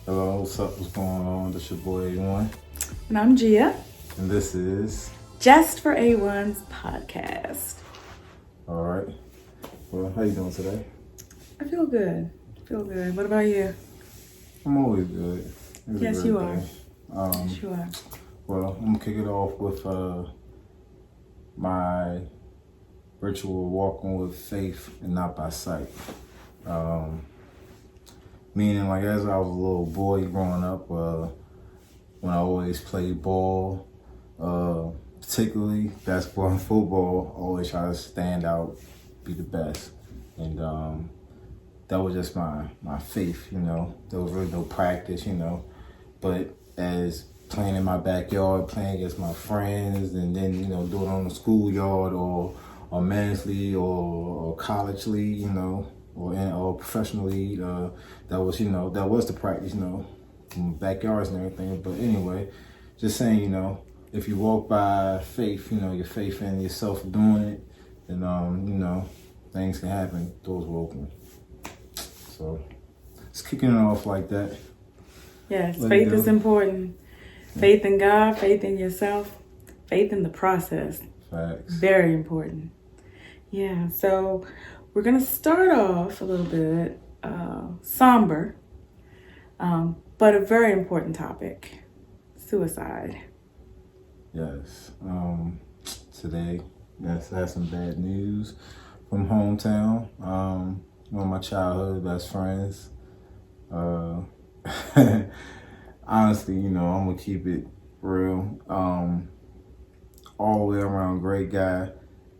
Hello, what's up? What's going on? This your boy A1. And I'm Gia. And this is Just4A1s podcast. All right. Well, how you doing today? I feel good. What about you? I'm always good. Yes, you are. Yes, you are. Well, I'm gonna kick it off with my ritual walking with faith and not by sight. Meaning, like, as I was a little boy growing up, when I always played ball, particularly basketball and football, I always try to stand out, be the best. And that was just my faith, you know. There was really no practice, you know. But as playing in my backyard, playing against my friends, and then, you know, doing it on the schoolyard or men's league or college league, you know, or professional league, that was the practice, you know, from backyards and everything. But anyway, just saying, you know, if you walk by faith, you know, your faith in yourself doing it, then, you know, things can happen. Doors will open. So, it's kicking it off like that. Yes, faith is important. Faith in God, faith in yourself, faith in the process. Facts. Very important. Yeah, so we're going to start off a little bit somber, but a very important topic, suicide. Yes. Today, yes, I had some bad news from hometown. One of my childhood best friends. Honestly, you know, I'm gonna keep it real. All the way around, great guy,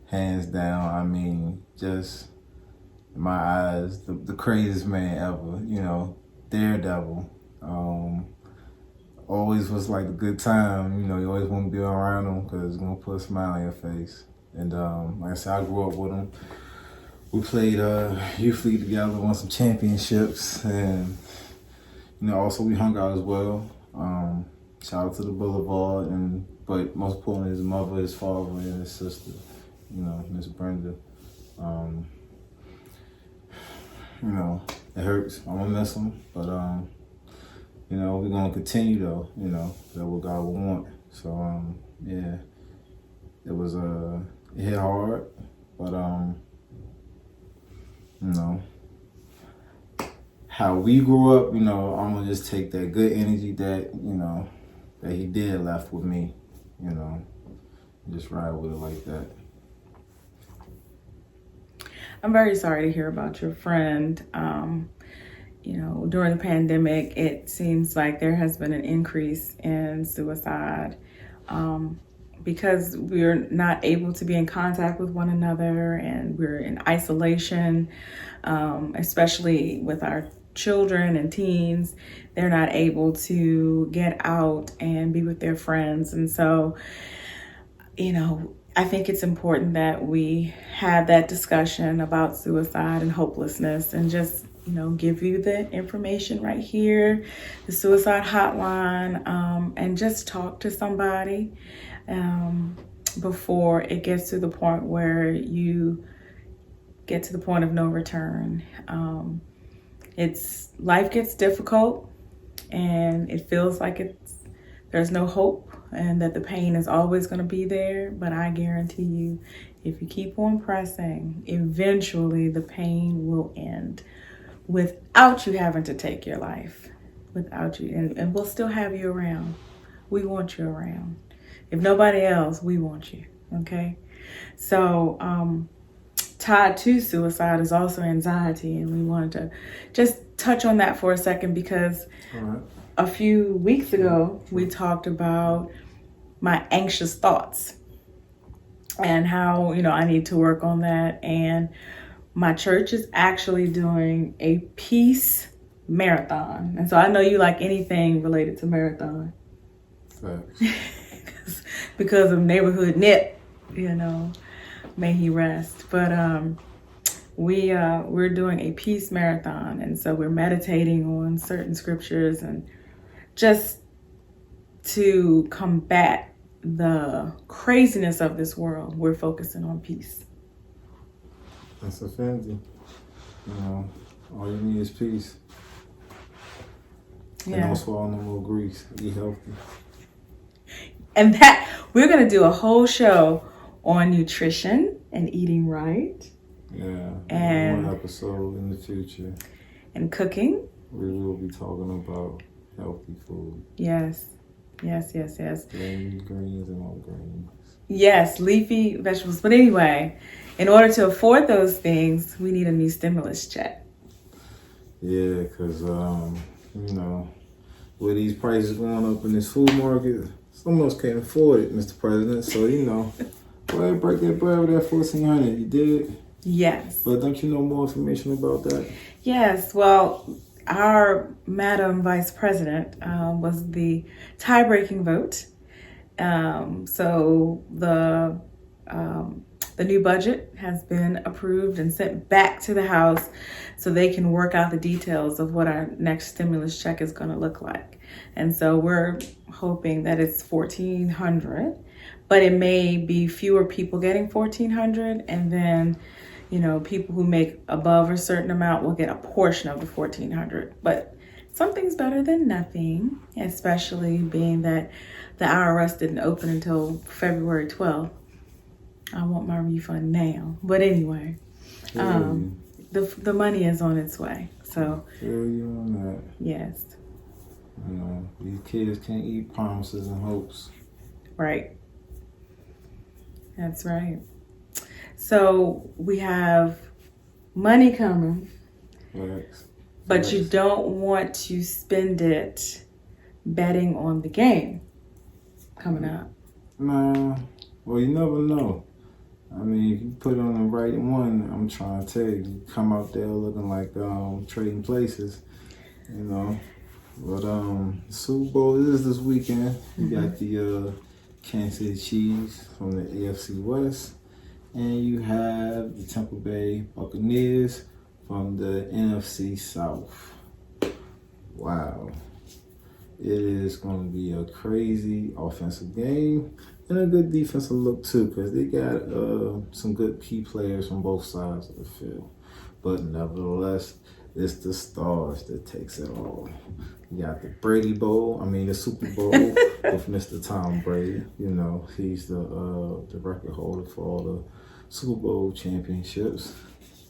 hands down. I mean, just in my eyes, the craziest man ever. You know, daredevil. Always was like a good time. You know, you always want to be around him because it's gonna put a smile on your face. And like I said, I grew up with him. We played youth league together, won some championships, and you know, also we hung out as well. Shout out to the Boulevard, but most importantly, his mother, his father, and his sister. You know, Miss Brenda. You know, it hurts. I'm gonna miss him, but you know, we're gonna continue though. You know, that's what God will want. So yeah, it was it hit hard, but you know, how we grew up, you know, I'm gonna just take that good energy that, you know, that he did left with me, you know, and just ride with it like that. I'm very sorry to hear about your friend. You know, during the pandemic, it seems like there has been an increase in suicide because we're not able to be in contact with one another and we're in isolation, especially with our children and teens. They're not able to get out and be with their friends. And so, you know, I think it's important that we have that discussion about suicide and hopelessness and just, you know, give you the information right here, the suicide hotline, and just talk to somebody before it gets to the point where you get to the point of no return. Life gets difficult and it feels like there's no hope and that the pain is always going to be there. But I guarantee you, if you keep on pressing, eventually the pain will end without you having to take your life, without you. And we'll still have you around. We want you around. If nobody else, we want you. Okay. So, tied to suicide is also anxiety, and we wanted to just touch on that for a second because a few weeks ago we talked about my anxious thoughts and how, you know, I need to work on that. And my church is actually doing a peace marathon, and so I know you like anything related to marathon. Because of neighborhood Nip, you know. May he rest. But we're doing a peace marathon, and so we're meditating on certain scriptures and just to combat the craziness of this world, we're focusing on peace. That's offending. You know, all you need is peace. And don't swallow no more grease. Eat healthy. And that we're gonna do a whole show on nutrition and eating right. Yeah. And one episode in the future. And cooking. We will be talking about healthy food. Yes. Leafy greens and all greens. Yes, leafy vegetables. But anyway, in order to afford those things, we need a new stimulus check. Yeah, because, you know, with these prices going up in this food market, some of us can't afford it, Mr. President. So, you know, go ahead and break that bread with that $1,400. You did? Yes. But don't you know more information about that? Yes. Well, our Madam Vice President was the tie-breaking vote. So the new budget has been approved and sent back to the House so they can work out the details of what our next stimulus check is going to look like. And so we're hoping that it's $1,400, but it may be fewer people getting $1,400, and then, you know, people who make above a certain amount will get a portion of the $1,400. But something's better than nothing, especially being that the IRS didn't open until February 12th. I want my refund now. But anyway, the money is on its way. So Feel you on that. Yes. You know, these kids can't eat promises and hopes. Right. That's right. So we have money coming, but you don't want to spend it betting on the game coming up. Nah, well, you never know. I mean, if you put on the right one, I'm trying to tell you, you come out there looking like trading places, you know. But the Super Bowl is this weekend. You got the Kansas City Chiefs from the AFC West, and you have the Tampa Bay Buccaneers from the NFC South. Wow. It is going to be a crazy offensive game and a good defensive look too, because they got some good key players from both sides of the field. But nevertheless, it's the stars that takes it all. You got the the Super Bowl with Mr. Tom Brady. You know, he's the record holder for all the Super Bowl championships.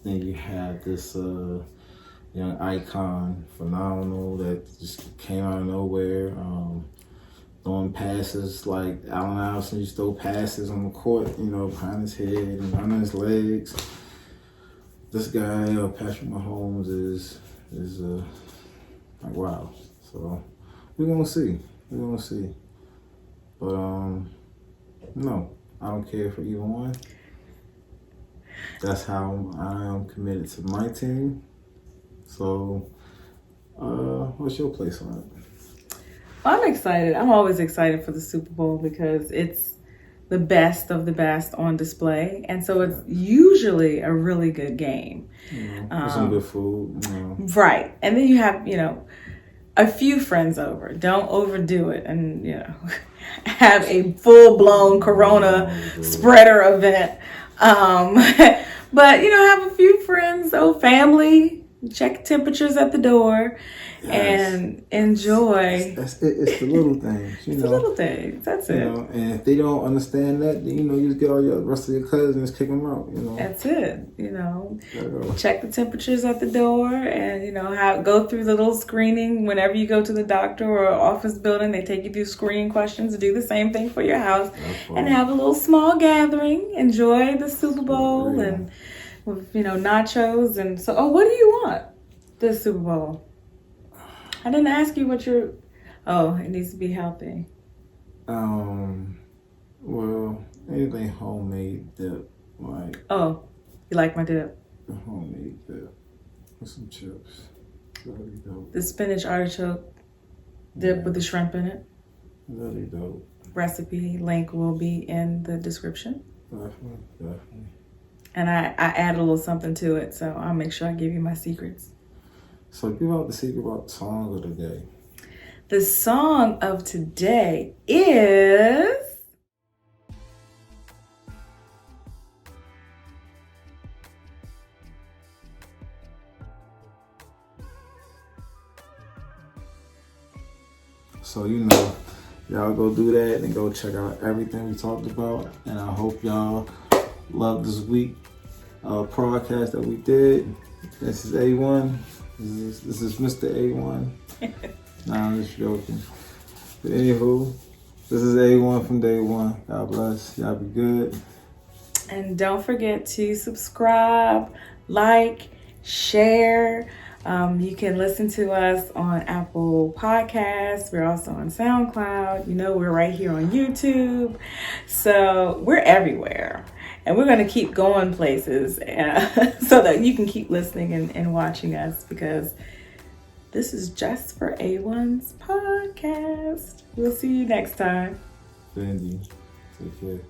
Then you have this young icon, phenomenal, that just came out of nowhere, throwing passes like Allen Iverson used to throw passes on the court, you know, behind his head and under his legs. This guy, Patrick Mahomes, is like, wow. So we're gonna see. But no, I don't care for either one. That's how I am committed to my team. So, what's your place on it? I'm excited. I'm always excited for the Super Bowl because it's the best of the best on display. And so it's usually a really good game. With some good food. Right. And then you have, you know, a few friends over. Don't overdo it and, you know, have a full-blown Corona spreader event. But, you know, have a few friends, family, check temperatures at the door, and enjoy. That's it. It's the little things, you know. The little things. That's it. Know, and if they don't understand that, then, you know, you just get all your rest of your cousins, kick them out, you know. That's it. You know, check the temperatures at the door, and, you know, go through the little screening whenever you go to the doctor or office building. They take you through screening questions. Do the same thing for your house, and have a little small gathering. Enjoy the Super Bowl and with, you know, nachos and so. Oh, what do you want this Super Bowl? I didn't ask you what your. Oh, it needs to be healthy. Well, anything homemade dip, like. Oh, you like my dip? The homemade dip with some chips. Really dope. The spinach artichoke dip with the shrimp in it. Really dope. Recipe link will be in the description. Definitely. And I add a little something to it, so I'll make sure I give you my secrets. So give out the secret about the song of the day. The song of today is So, you know, y'all go do that and go check out everything we talked about. And I hope y'all love this week podcast that we did. This is A1. This is Mr. A1. Nah, I'm just joking. But anywho, this is A1 from day one. God bless. Y'all be good. And don't forget to subscribe, like, share. You can listen to us on Apple Podcasts. We're also on SoundCloud. You know, we're right here on YouTube. So we're everywhere. And we're going to keep going places so that you can keep listening and watching us, because this is Just for A1s podcast. We'll see you next time. Fendi. Take care.